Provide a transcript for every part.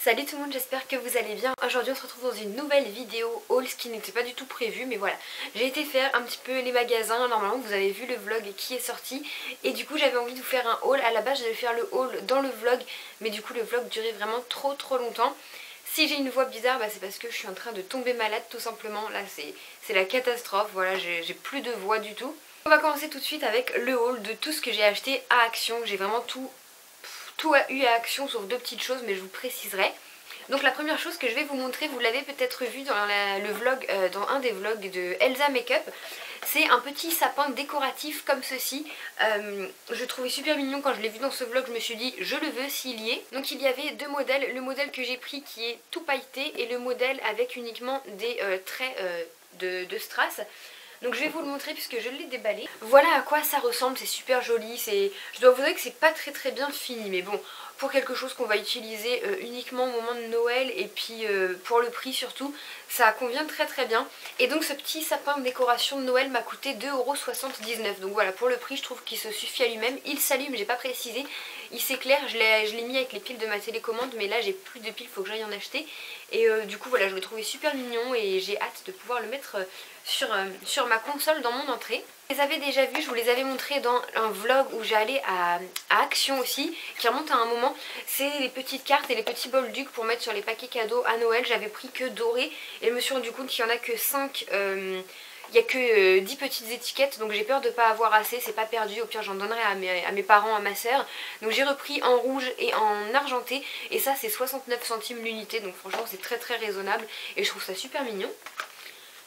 Salut tout le monde, j'espère que vous allez bien. Aujourd'hui on se retrouve dans une nouvelle vidéo haul, ce qui n'était pas du tout prévu, mais voilà. J'ai été faire un petit peu les magasins, normalement vous avez vu le vlog qui est sorti. Et du coup j'avais envie de vous faire un haul. À la base j'allais faire le haul dans le vlog, mais du coup le vlog durait vraiment trop longtemps. Si j'ai une voix bizarre, c'est parce que je suis en train de tomber malade tout simplement. Là c'est la catastrophe, voilà, j'ai plus de voix du tout. On va commencer tout de suite avec le haul de tout ce que j'ai acheté à Action. J'ai vraiment tout eu à Action sauf deux petites choses, mais je vous préciserai. Donc la première chose que je vais vous montrer, vous l'avez peut-être vu dans le vlog, dans un des vlogs de Elsa Makeup. C'est un petit sapin décoratif comme ceci. Je trouvais super mignon quand je l'ai vu dans ce vlog, je me suis dit je le veux s'il y est. Donc il y avait deux modèles, le modèle que j'ai pris qui est tout pailleté et le modèle avec uniquement des traits de strass. Donc je vais vous le montrer puisque je l'ai déballé. Voilà à quoi ça ressemble, c'est super joli. Je dois vous avouer que c'est pas très bien fini, mais bon, pour quelque chose qu'on va utiliser uniquement au moment de Noël et puis pour le prix surtout, ça convient très bien. Et donc ce petit sapin de décoration de Noël m'a coûté 2,79 €. Donc voilà, pour le prix je trouve qu'il se suffit à lui-même. Il s'allume, j'ai pas précisé, il s'éclaire, je l'ai mis avec les piles de ma télécommande, mais là j'ai plus de piles, faut que j'aille en acheter. Et du coup voilà, je l'ai trouvé super mignon et j'ai hâte de pouvoir le mettre sur ma console dans mon entrée. Vous les avez déjà vus, je vous les avais montrés dans un vlog où j'allais à Action aussi, qui remonte à un moment. C'est les petites cartes et les petits bolducs pour mettre sur les paquets cadeaux à Noël. J'avais pris que doré et je me suis rendu compte qu'il n'y en a que 5. Il n'y a que 10 petites étiquettes, donc j'ai peur de ne pas avoir assez, c'est pas perdu, au pire j'en donnerai à mes parents, à ma soeur. Donc j'ai repris en rouge et en argenté, et ça c'est 69 centimes l'unité, donc franchement c'est très raisonnable et je trouve ça super mignon.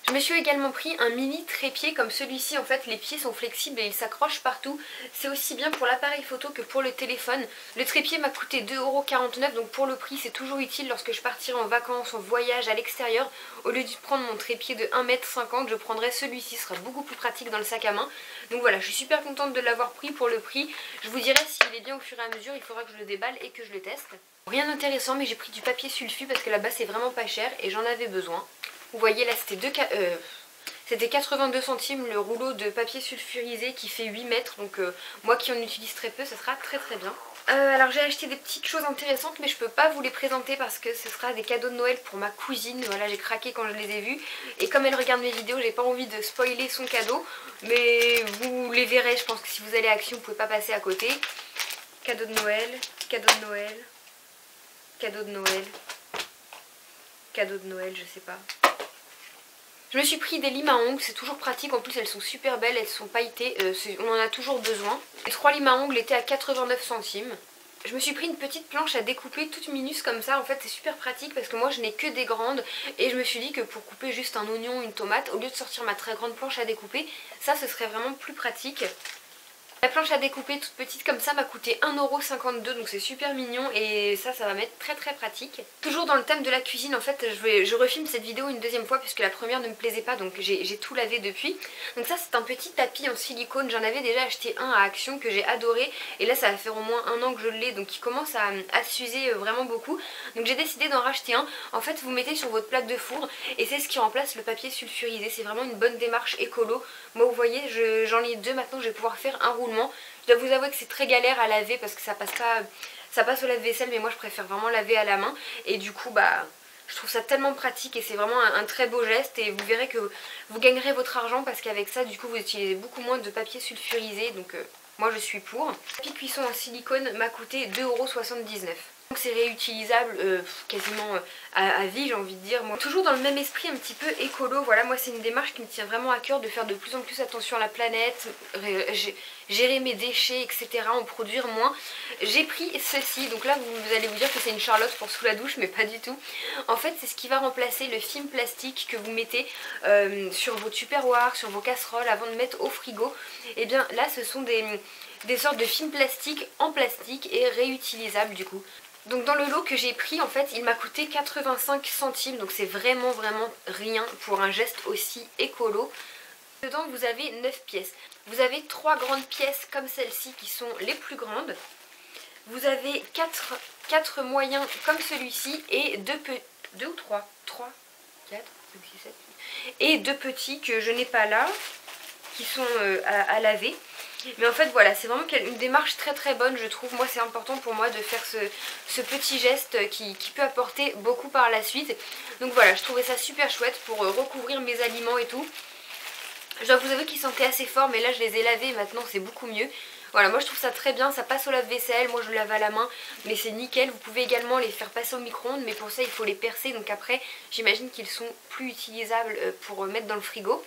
Je me suis également pris un mini trépied comme celui-ci. En fait les pieds sont flexibles et ils s'accrochent partout. C'est aussi bien pour l'appareil photo que pour le téléphone. Le trépied m'a coûté 2,49 €, donc pour le prix c'est toujours utile lorsque je partirai en vacances, en voyage à l'extérieur. Au lieu de prendre mon trépied de 1,50 m, je prendrai celui-ci, ce sera beaucoup plus pratique dans le sac à main. Donc voilà, je suis super contente de l'avoir pris pour le prix. Je vous dirai s'il est bien au fur et à mesure, il faudra que je le déballe et que je le teste. Rien d'intéressant, mais j'ai pris du papier sulfu parce que là-bas c'est vraiment pas cher et j'en avais besoin. Vous voyez là c'était 82 centimes le rouleau de papier sulfurisé qui fait 8 mètres. Donc moi qui en utilise très peu, ça sera très bien. Alors j'ai acheté des petites choses intéressantes, mais je peux pas vous les présenter parce que ce sera des cadeaux de Noël pour ma cousine. Voilà, j'ai craqué quand je les ai vus. Et comme elle regarde mes vidéos, j'ai pas envie de spoiler son cadeau. Mais vous les verrez, je pense que si vous allez à Action, vous pouvez pas passer à côté. Cadeau de Noël, cadeau de Noël, cadeau de Noël, cadeau de Noël, je sais pas. Je me suis pris des limes à ongles, c'est toujours pratique, en plus elles sont super belles, elles sont pailletées, on en a toujours besoin. Les 3 limes à ongles étaient à 89 centimes. Je me suis pris une petite planche à découper toute minus comme ça, en fait c'est super pratique parce que moi je n'ai que des grandes. Et je me suis dit que pour couper juste un oignon, une tomate, au lieu de sortir ma très grande planche à découper, ça ce serait vraiment plus pratique. La planche à découper toute petite comme ça m'a coûté 1,52 €, donc c'est super mignon et ça va m'être très pratique. Toujours dans le thème de la cuisine, en fait je refilme cette vidéo une deuxième fois puisque la première ne me plaisait pas, donc j'ai tout lavé depuis. Donc ça c'est un petit tapis en silicone, j'en avais déjà acheté un à Action que j'ai adoré et là ça va faire au moins 1 an que je l'ai, donc il commence à s'user vraiment beaucoup. Donc j'ai décidé d'en racheter un. En fait vous mettez sur votre plaque de four et c'est ce qui remplace le papier sulfurisé, c'est vraiment une bonne démarche écolo. Moi vous voyez j'en ai deux maintenant, je vais pouvoir faire un roulement. Je dois vous avouer que c'est très galère à laver parce que ça passe au lave-vaisselle, mais moi je préfère vraiment laver à la main et du coup je trouve ça tellement pratique et c'est vraiment un très beau geste et vous verrez que vous gagnerez votre argent parce qu'avec ça du coup vous utilisez beaucoup moins de papier sulfurisé, donc moi je suis pour. Le papier cuisson en silicone m'a coûté 2,79 €. Donc c'est réutilisable quasiment à vie, j'ai envie de dire. Moi, toujours dans le même esprit un petit peu écolo, voilà, moi c'est une démarche qui me tient vraiment à cœur de faire de plus en plus attention à la planète, gérer mes déchets, etc., en produire moins. J'ai pris ceci, donc là vous allez vous dire que c'est une Charlotte pour sous la douche, mais pas du tout. En fait c'est ce qui va remplacer le film plastique que vous mettez sur vos tupperwares, sur vos casseroles avant de mettre au frigo. Et bien là ce sont des sortes de films plastiques en plastique et réutilisables du coup. Donc dans le lot que j'ai pris, en fait il m'a coûté 85 centimes, donc c'est vraiment rien pour un geste aussi écolo. Dedans vous avez 9 pièces. Vous avez 3 grandes pièces comme celle-ci qui sont les plus grandes. Vous avez 4 moyens comme celui-ci et 2 ou 3, 4, 5, 6, 7, et 2 petits que je n'ai pas là, qui sont à laver. Mais en fait voilà, c'est vraiment une démarche très très bonne je trouve. Moi c'est important pour moi de faire ce petit geste qui peut apporter beaucoup par la suite. Donc voilà, je trouvais ça super chouette pour recouvrir mes aliments et tout. Je dois vous avouer qu'ils sentaient assez fort, mais là je les ai lavés et maintenant c'est beaucoup mieux. Voilà, moi je trouve ça très bien, ça passe au lave-vaisselle, moi je le lave à la main, mais c'est nickel. Vous pouvez également les faire passer au micro-ondes, mais pour ça il faut les percer, donc après j'imagine qu'ils sont plus utilisables pour mettre dans le frigo.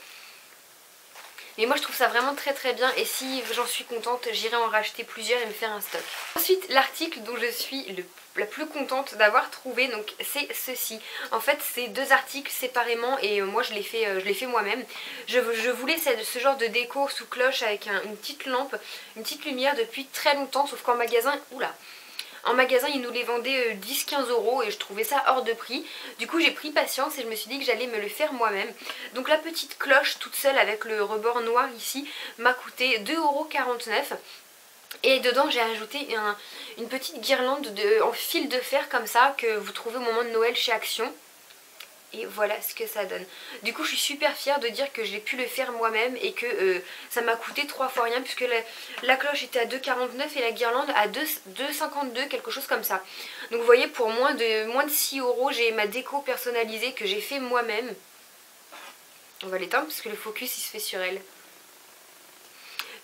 Mais moi je trouve ça vraiment très très bien et si j'en suis contente, j'irai en racheter plusieurs et me faire un stock. Ensuite, l'article dont je suis la plus contente d'avoir trouvé, donc c'est ceci. En fait c'est deux articles séparément et moi je l'ai fait moi-même. Je voulais ce genre de déco sous cloche avec une petite lampe, une petite lumière depuis très longtemps, sauf qu'en magasin, oula, en magasin ils nous les vendaient 10-15 € et je trouvais ça hors de prix. Du coup j'ai pris patience et je me suis dit que j'allais me le faire moi-même. Donc la petite cloche toute seule avec le rebord noir ici m'a coûté 2,49 €. Et dedans j'ai ajouté une petite guirlande en fil de fer comme ça que vous trouvez au moment de Noël chez Action. Et voilà ce que ça donne. Du coup je suis super fière de dire que j'ai pu le faire moi-même et que ça m'a coûté 3 fois rien puisque la cloche était à 2,49 € et la guirlande à 2,52 €, quelque chose comme ça. Donc vous voyez, pour moins de 6 € j'ai ma déco personnalisée que j'ai fait moi-même. On va l'éteindre parce que le focus il se fait sur elle.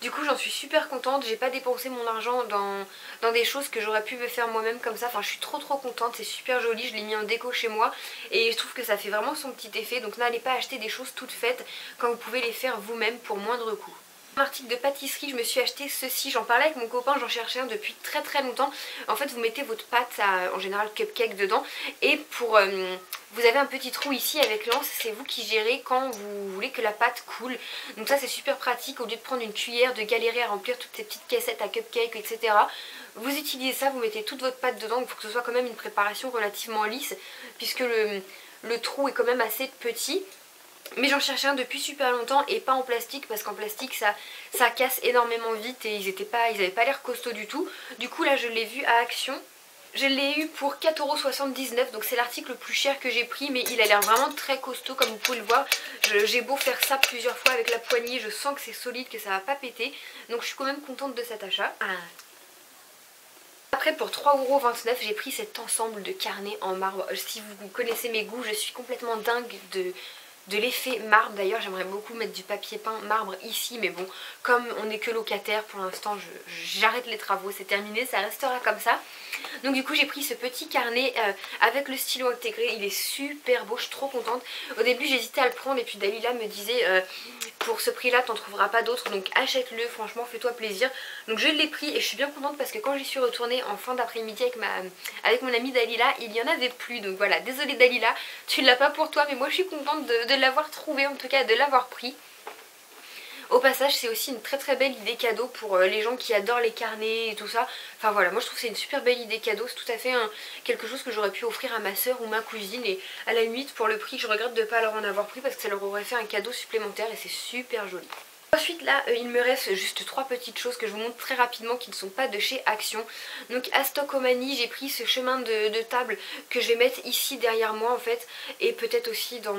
Du coup j'en suis super contente, j'ai pas dépensé mon argent dans des choses que j'aurais pu me faire moi-même comme ça. Enfin je suis trop contente, c'est super joli, je l'ai mis en déco chez moi et je trouve que ça fait vraiment son petit effet. Donc n'allez pas acheter des choses toutes faites quand vous pouvez les faire vous-même pour moindre coût. Un article de pâtisserie, je me suis acheté ceci, j'en parlais avec mon copain, j'en cherchais un depuis très longtemps. En fait vous mettez votre pâte en général cupcake dedans et vous avez un petit trou ici avec l'anse, c'est vous qui gérez quand vous voulez que la pâte coule. Donc ça c'est super pratique, au lieu de prendre une cuillère, de galérer à remplir toutes ces petites caissettes à cupcake, etc. Vous utilisez ça, vous mettez toute votre pâte dedans, il faut que ce soit quand même une préparation relativement lisse puisque le trou est quand même assez petit. Mais j'en cherchais un depuis super longtemps et pas en plastique parce qu'en plastique ça casse énormément vite et ils avaient pas l'air costauds du tout. Du coup là je l'ai vu à Action. Je l'ai eu pour 4,79 €, donc c'est l'article le plus cher que j'ai pris, mais il a l'air vraiment très costaud comme vous pouvez le voir. J'ai beau faire ça plusieurs fois avec la poignée, je sens que c'est solide, que ça va pas péter. Donc je suis quand même contente de cet achat. Après pour 3,29 € j'ai pris cet ensemble de carnets en marbre. Si vous connaissez mes goûts, je suis complètement dingue de l'effet marbre. D'ailleurs j'aimerais beaucoup mettre du papier peint marbre ici, mais bon, comme on n'est que locataire pour l'instant, j'arrête les travaux, c'est terminé, ça restera comme ça. Donc du coup j'ai pris ce petit carnet avec le stylo intégré, il est super beau, je suis trop contente. Au début j'hésitais à le prendre et puis Dalila me disait pour ce prix là t'en trouveras pas d'autres, donc achète-le, franchement fais-toi plaisir. Donc je l'ai pris et je suis bien contente parce que quand j'y suis retournée en fin d'après-midi avec mon amie Dalila, il n'y en avait plus. Donc voilà, désolée Dalila, tu ne l'as pas pour toi, mais moi je suis contente de l'avoir trouvé, en tout cas de l'avoir pris. Au passage c'est aussi une très belle idée cadeau pour les gens qui adorent les carnets et tout ça. Enfin voilà, moi je trouve que c'est une super belle idée cadeau, c'est tout à fait quelque chose que j'aurais pu offrir à ma soeur ou ma cousine. Et à la limite pour le prix je regrette de ne pas leur en avoir pris parce que ça leur aurait fait un cadeau supplémentaire et c'est super joli. Ensuite là il me reste juste 3 petites choses que je vous montre très rapidement qui ne sont pas de chez Action. Donc à Stockomanie j'ai pris ce chemin de table que je vais mettre ici derrière moi en fait, et peut-être aussi dans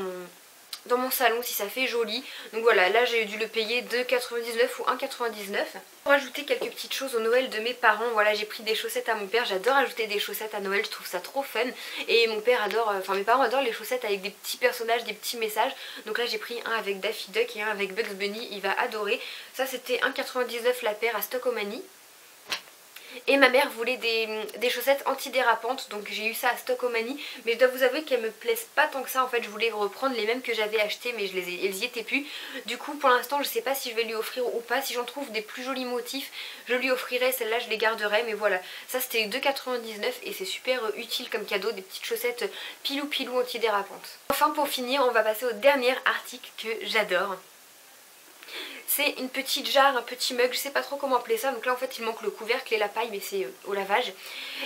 mon salon si ça fait joli. Donc voilà, là j'ai dû le payer 2,99 € ou 1,99 €. Pour ajouter quelques petites choses au Noël de mes parents, voilà, j'ai pris des chaussettes à mon père. J'adore ajouter des chaussettes à Noël, je trouve ça trop fun. Et mon père adore, enfin mes parents adorent les chaussettes avec des petits personnages, des petits messages. Donc là j'ai pris un avec Daffy Duck et un avec Bugs Bunny, il va adorer. Ça c'était 1,99 € la paire à Stockomanie. Et ma mère voulait des chaussettes antidérapantes, donc j'ai eu ça à Stockomanie. Mais je dois vous avouer qu'elles me plaisent pas tant que ça. En fait je voulais reprendre les mêmes que j'avais achetées, mais elles y étaient plus. Du coup pour l'instant je sais pas si je vais lui offrir ou pas. Si j'en trouve des plus jolis motifs je lui offrirai, celles-là je les garderai. Mais voilà, ça c'était 2,99 € et c'est super utile comme cadeau, des petites chaussettes pilou antidérapantes. Enfin pour finir on va passer au dernier article que j'adore. C'est une petite jarre, un petit mug, je sais pas trop comment appeler ça. Donc là en fait il manque le couvercle et la paille, mais c'est au lavage.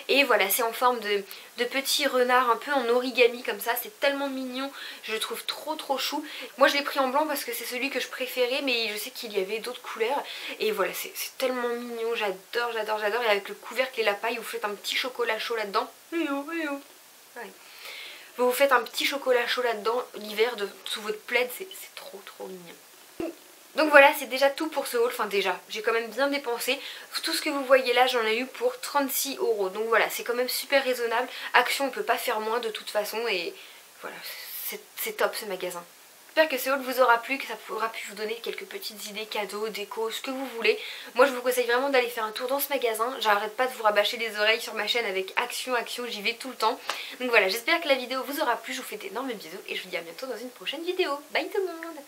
Et voilà, c'est en forme de petit renard, un peu en origami comme ça. C'est tellement mignon, je le trouve trop chou. Moi je l'ai pris en blanc parce que c'est celui que je préférais, mais je sais qu'il y avait d'autres couleurs. Et voilà, c'est tellement mignon, j'adore. Et avec le couvercle et la paille, vous faites un petit chocolat chaud là-dedans. Ouais. Vous faites un petit chocolat chaud là-dedans l'hiver sous votre plaid, c'est trop mignon. Donc voilà, c'est déjà tout pour ce haul, enfin déjà, j'ai quand même bien dépensé. Tout ce que vous voyez là, j'en ai eu pour 36 €. Donc voilà, c'est quand même super raisonnable. Action, on peut pas faire moins de toute façon et voilà, c'est top ce magasin. J'espère que ce haul vous aura plu, que ça aura pu vous donner quelques petites idées, cadeaux, déco, ce que vous voulez. Moi je vous conseille vraiment d'aller faire un tour dans ce magasin. J'arrête pas de vous rabâcher les oreilles sur ma chaîne avec action, j'y vais tout le temps. Donc voilà, j'espère que la vidéo vous aura plu, je vous fais d'énormes bisous et je vous dis à bientôt dans une prochaine vidéo. Bye tout le monde!